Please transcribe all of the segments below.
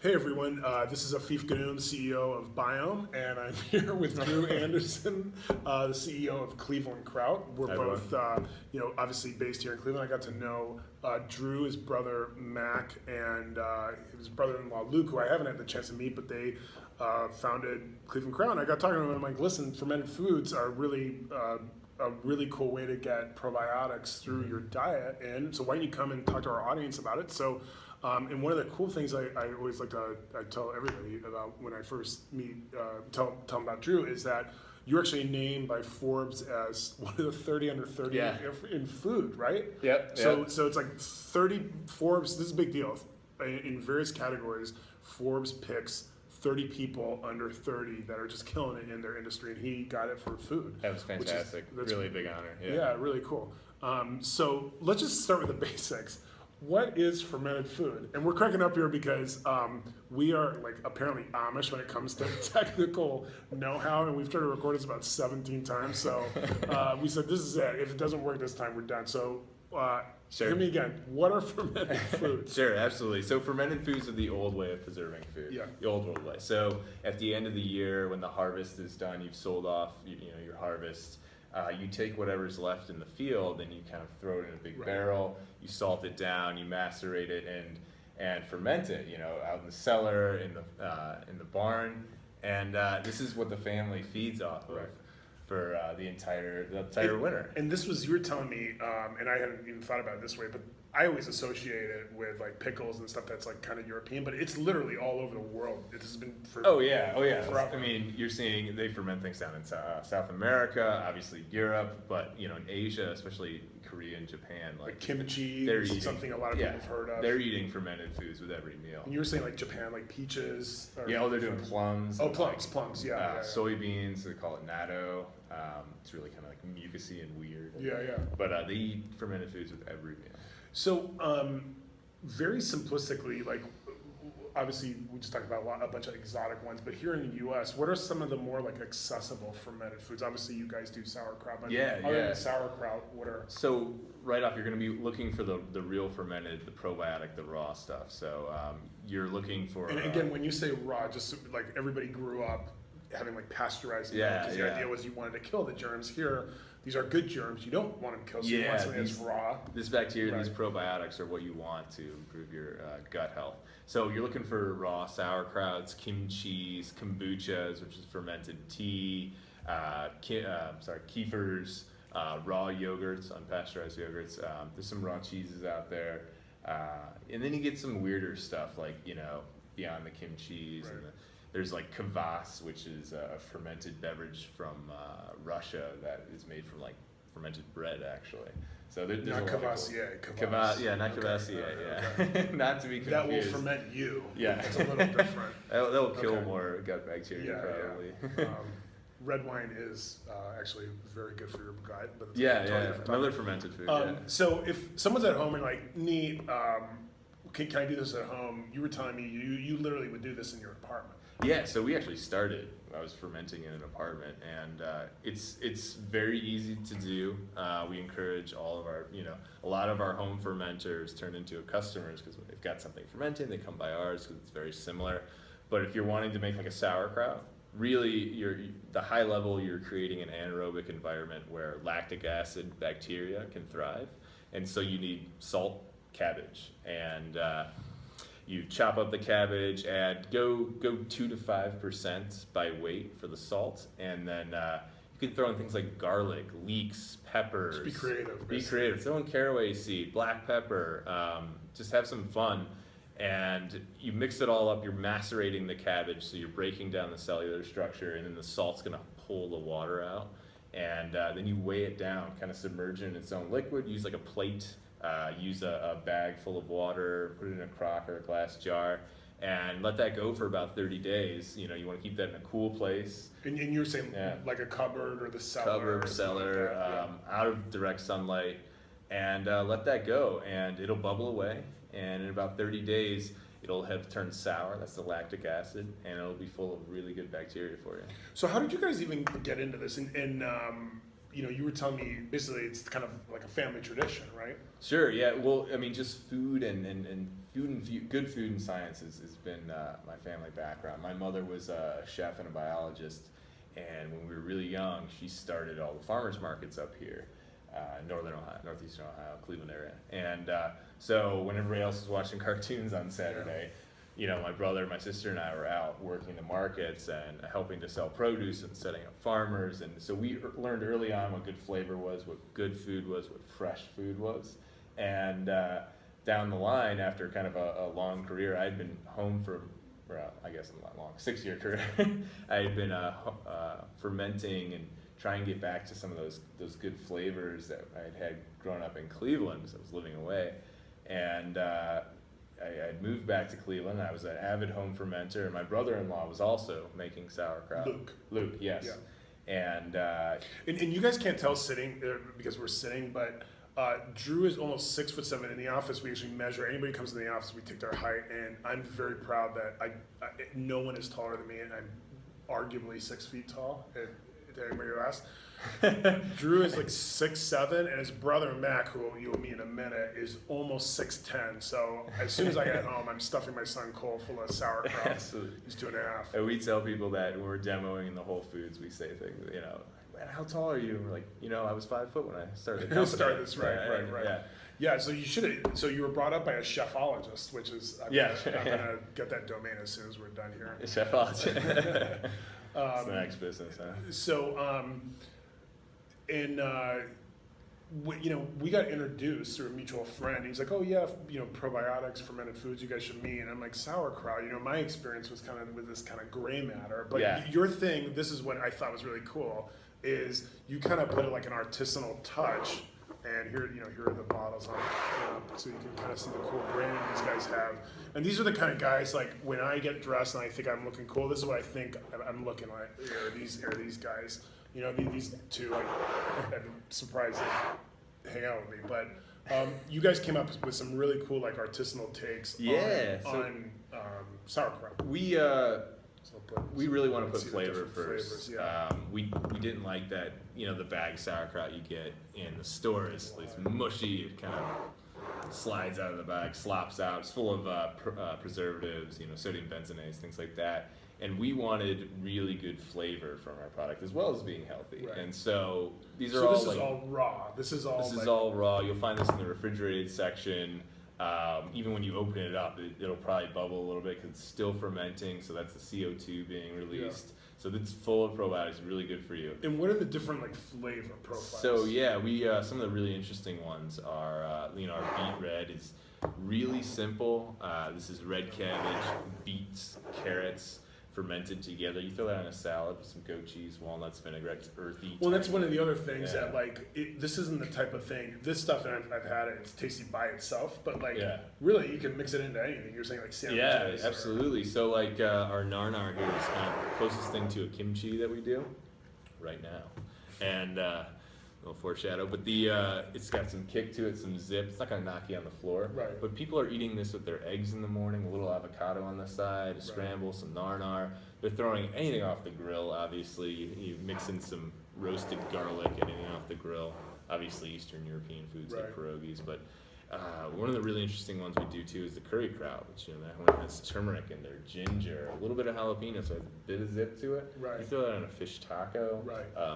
Hey everyone, this is Afif Ganoum, CEO of Biome, and I'm here with Drew Anderson, the CEO of Cleveland Kraut. We're Hi, both, obviously based here in Cleveland. I got to know Drew, his brother Mac, and his brother-in-law Luke, who I haven't had the chance to meet, but they founded Cleveland Kraut. And I got talking to him, and I'm like, listen, fermented foods are really a really cool way to get probiotics through your diet, and so why don't you come and talk to our audience about it? So. And one of the cool things I always like to tell everybody about when I first meet, tell them about Drew, is that you're actually named by Forbes as one of the 30 under 30 in food, right? Yep. So it's like 30 Forbes. This is a big deal. In various categories, Forbes picks 30 people under 30 that are just killing it in their industry, and he got it for food. That was fantastic. That's really big honor. Yeah, really cool. So let's just start with the basics. What is fermented food? And we're cracking up here because we are like apparently Amish when it comes to technical know-how, and we've tried to record this about 17 times. So we said, this is it. If it doesn't work this time, we're done. So hear me again. What are fermented foods? Sure, absolutely. So fermented foods are the old way of preserving food. Yeah. The old world way. So at the end of the year, when the harvest is done, you've sold off your harvest. You take whatever's left in the field and you kind of throw it in a big barrel. You salt it down, you macerate it, and ferment it. Out in the cellar, in the barn, and this is what the family feeds off of for the entire winter. And this was, you were telling me, and I hadn't even thought about it this way, but I always associate it with like pickles and stuff that's like kind of European, but it's literally all over the world. It has been for forever. I mean, you're seeing they ferment things down in South America, obviously Europe, but in Asia, especially Korea and Japan, like kimchi, they're eating, something a lot of people have heard of. They're eating fermented foods with every meal. And you were saying like Japan, like peaches. They're doing plums. Oh, plums, yeah. Soybeans, they call it natto. It's really kind of like mucusy and weird. Yeah. But they eat fermented foods with every meal. So, very simplistically, like, obviously we just talked about a bunch of exotic ones, but here in the U.S., what are some of the more like accessible fermented foods? Obviously, you guys do sauerkraut, but other than sauerkraut, what are? So right off, you're going to be looking for the real fermented, the probiotic, the raw stuff. So you're looking for. And again, when you say raw, just like everybody grew up having like pasteurized milk, because the idea was you wanted to kill the germs. Here, these are good germs. You don't want them killed, so you want something that's raw. This bacteria, these probiotics are what you want to improve your gut health. So you're looking for raw sauerkrauts, kimchis, kombuchas, which is fermented tea, kefirs, raw yogurts, unpasteurized yogurts. There's some raw cheeses out there. And then you get some weirder stuff like, beyond the kimchis. Right. And there's like kvass, which is a fermented beverage from Russia that is made from like fermented bread, actually. So there's not Cavassier. Not Cavassier. Not to be confused. That will ferment you. Yeah, it's a little different. That'll kill more gut bacteria probably. Red wine is actually very good for your gut. But another fermented food. So if someone's at home and like, neat, can I do this at home? You were telling me you literally would do this in your apartment. Yeah, so we actually started. I was fermenting in an apartment, and it's very easy to do. We encourage all of our, a lot of our home fermenters turn into customers because when they've got something fermenting, they come by ours because it's very similar. But if you're wanting to make like a sauerkraut, really, the high level, you're creating an anaerobic environment where lactic acid bacteria can thrive, and so you need salt, cabbage, and you chop up the cabbage, go 2 to 5% by weight for the salt, and then you can throw in things like garlic, leeks, peppers. Just be creative. Be creative. Throw in caraway seed, black pepper. Just have some fun, and you mix it all up. You're macerating the cabbage, so you're breaking down the cellular structure, and then the salt's gonna pull the water out, and then you weigh it down, kind of submerge it in its own liquid. Use like a plate. Use a bag full of water, put it in a crock or a glass jar, and let that go for about 30 days. You want to keep that in a cool place. And you're saying like a cupboard or the cellar? Cellar, out of direct sunlight, and let that go, and it'll bubble away. And in about 30 days, it'll have turned sour. That's the lactic acid, and it'll be full of really good bacteria for you. So how did you guys even get into this? And you were telling me basically it's kind of like a family tradition, right? Sure. Yeah. Well, I mean, just food and good food and science has been my family background. My mother was a chef and a biologist, and when we were really young, she started all the farmers markets up here, northern Ohio, northeastern Ohio, Cleveland area. And so when everybody else was watching cartoons on Saturday, my brother, my sister, and I were out working the markets and helping to sell produce and setting up farmers. And so we learned early on what good flavor was, what good food was, what fresh food was. And down the line, after kind of a long career, I'd been home for, I guess not long, 6-year career. I had been fermenting and trying to get back to some of those good flavors that I had grown up in Cleveland because I was living away. And I moved back to Cleveland. I was an avid home fermenter, and my brother-in-law was also making sauerkraut. Luke, yes. Yeah. And you guys can't tell sitting because we're sitting, but Drew is almost 6'7" in the office. We actually measure. Anybody comes in the office, we take their height, and I'm very proud that no one is taller than me, and I'm arguably 6 feet tall. Did anybody ask? Drew is like 6'7", and his brother Mac, who you'll meet in a minute, is almost 6'10". So as soon as I get home, I'm stuffing my son Cole full of sauerkraut. Absolutely. He's 2.5. And we tell people that when we're demoing in the Whole Foods, we say things, man, how tall are you? And we're like, I was 5 foot when I started the company. Right. Yeah, so you were brought up by a chefologist, which is, I'm gonna get that domain as soon as we're done here. Chefologist. It's the next business, huh? So, we got introduced through a mutual friend. He's like, oh yeah, probiotics, fermented foods, you guys should meet. And I'm like, sauerkraut. My experience was kind of with this kind of gray matter. But your thing, this is what I thought was really cool, is you kind of put it like an artisanal touch. And here are the bottles on it, so you can kind of see the cool branding these guys have. And these are the kind of guys, like, when I get dressed and I think I'm looking cool, this is what I think I'm looking like. These guys. These two, I'm surprised they hang out with me. But you guys came up with some really cool, like, artisanal takes on sauerkraut. We really want to put flavor first. We didn't like that, the bag sauerkraut you get in the store is mushy. It kind of slides out of the bag, slops out. It's full of preservatives, sodium benzonates, things like that. And we wanted really good flavor from our product as well as being healthy. Right. And so this is all raw. This is all raw. You'll find this in the refrigerated section. Even when you open it up, it'll probably bubble a little bit because it's still fermenting, so that's the CO2 being released. Yeah. So it's full of probiotics, really good for you. And what are the different flavor profiles? So we some of the really interesting ones are our beet red is really simple. This is red cabbage, beets, carrots, fermented together. You throw that on a salad with some goat cheese, walnuts, vinaigrette. It's earthy. Well, that's one of the other things that this isn't the type of thing. This stuff, and I've had it. It's tasty by itself, but really, you can mix it into anything. You're saying sandwiches. Yeah, absolutely. So our nar here is kind of the closest thing to a kimchi that we do right now, and a little foreshadow. But it's got some kick to it, some zip. It's not gonna knock you on the floor. Right. But people are eating this with their eggs in the morning, a little avocado on the side, a scramble, some nar. They're throwing anything off the grill. Obviously, you mix in some roasted garlic, anything off the grill. Obviously, Eastern European foods like pierogies. But one of the really interesting ones we do too is the curry kraut, which that one has turmeric in there, ginger, a little bit of jalapeno, so it has a bit of zip to it. Right. You throw that on a fish taco,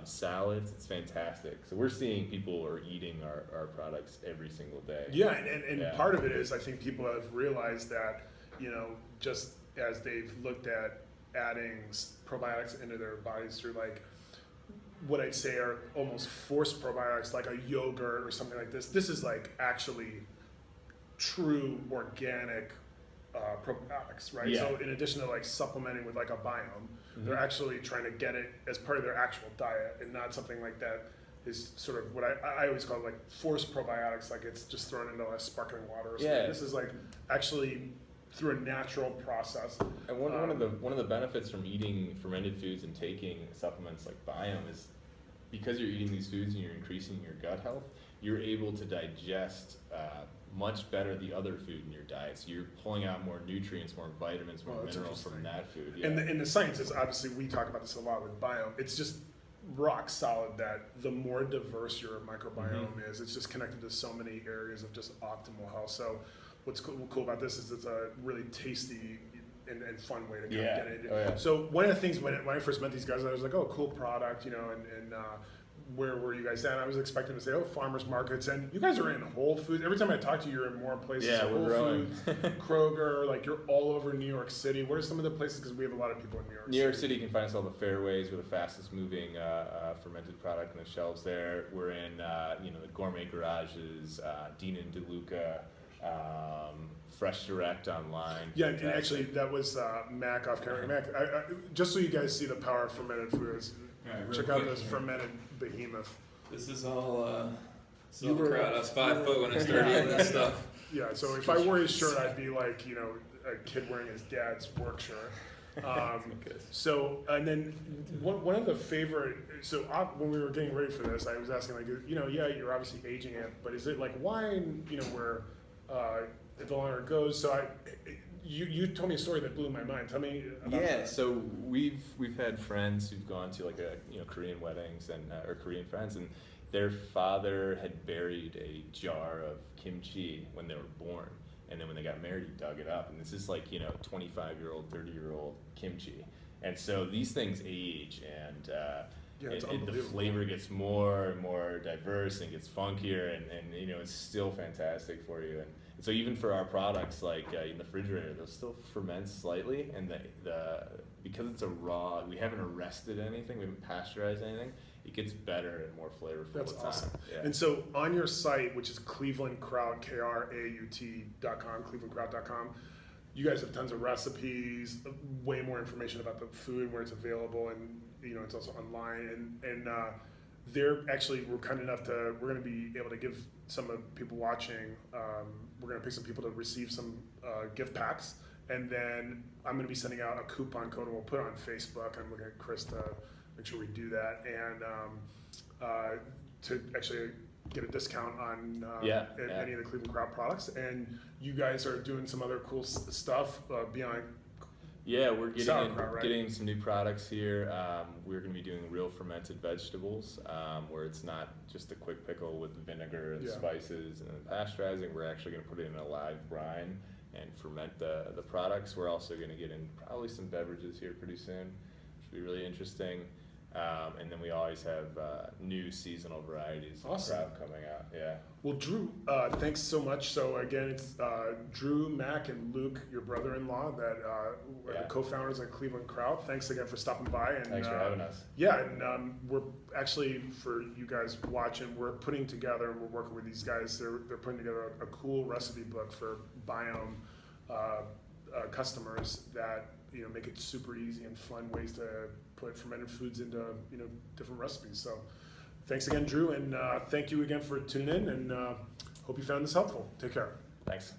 salads. It's fantastic. So we're seeing people are eating our products every single day. Yeah, and part of it is I think people have realized that just as they've looked at adding probiotics into their bodies through what I'd say are almost forced probiotics, like a yogurt or something like this. This is actually true organic probiotics, right? Yeah. So in addition to supplementing with a biome, they're actually trying to get it as part of their actual diet and not something like that is sort of what I always call forced probiotics, it's just thrown into sparkling water or something. Yeah. This is actually through a natural process. And one of the benefits from eating fermented foods and taking supplements like biome is because you're eating these foods and you're increasing your gut health, you're able to digest much better the other food in your diet. So you're pulling out more nutrients, more vitamins, more minerals from that food. Yeah. And the science is obviously, we talk about this a lot with biome. It's just rock solid that the more diverse your microbiome is, it's just connected to so many areas of just optimal health. So what's cool about this is it's a really tasty and fun way to kind of get into. Oh, yeah. So one of the things when I first met these guys, I was like, oh, cool product, you know, and where were you guys at? I was expecting to say, oh, farmers markets, and you guys are in Whole Foods. Every time I talk to you, you're in more places. Yeah, we're Whole growing. Foods, Kroger, like you're all over New York City. What are some of the places? Because we have a lot of people in New York City. New York City, you can find us all the fairways. We're the fastest moving fermented product on the shelves there. We're in the gourmet garages, Dean and DeLuca, Fresh Direct online. Yeah, and actually that was Mac off camera. Mac, I, just so you guys see the power of fermented foods, check out this fermented behemoth. This is all You were- Sauerkraut. I was 5 foot when I started eating this stuff. Yeah, so if I wore his shirt, I'd be like, you know, a kid wearing his dad's work shirt. So, and then one of the favorite, so when we were getting ready for this, I was asking like, you know, yeah, you're obviously aging it, but is it like wine, you know, where the longer it goes? So you told me a story that blew my mind. Tell me about that. So we've had friends who've gone to like Korean weddings and or Korean friends, and their father had buried a jar of kimchi when they were born, and then when they got married, he dug it up, and this is like 25-year-old, 30-year-old kimchi, and so these things age, and the flavor gets more and more diverse and gets funkier, and it's still fantastic for you. And so even for our products, like in the refrigerator, they'll still ferment slightly, and because it's a raw, we haven't arrested anything, we haven't pasteurized anything, it gets better and more flavorful. That's with awesome. time. Yeah. And so on your site, which is Cleveland Kraut, KRAUT.com, clevelandkraut.com, you guys have tons of recipes, way more information about the food, where it's available, and it's also online. And we're kind enough we're going to be able to give some of the people watching, we're going to pick some people to receive some gift packs. And then I'm going to be sending out a coupon code, and we'll put it on Facebook. I'm looking at Chris to make sure we do that, and to actually get a discount on any of the Cleveland Kraut products. And you guys are doing some other cool stuff beyond. Yeah, we're Sauerkraut, right? getting some new products here. We're going to be doing real fermented vegetables, where it's not just a quick pickle with vinegar and spices and pasteurizing. We're actually going to put it in a live brine and ferment the products. We're also going to get in probably some beverages here pretty soon, which will be really interesting. And then we always have new seasonal varieties of kraut coming out. Yeah. Well, Drew, thanks so much. So again, it's Drew, Mac, and Luke, your brother-in-law, that are the co-founders of Cleveland Kraut. Thanks again for stopping by. And thanks for having us. Yeah, and we're actually, for you guys watching, we're putting together, and we're working with these guys. They're putting together a cool recipe book for biome customers that make it super easy and fun ways to put fermented foods into different recipes. So thanks again, Drew, and thank you again for tuning in, and hope you found this helpful. Take care. Thanks.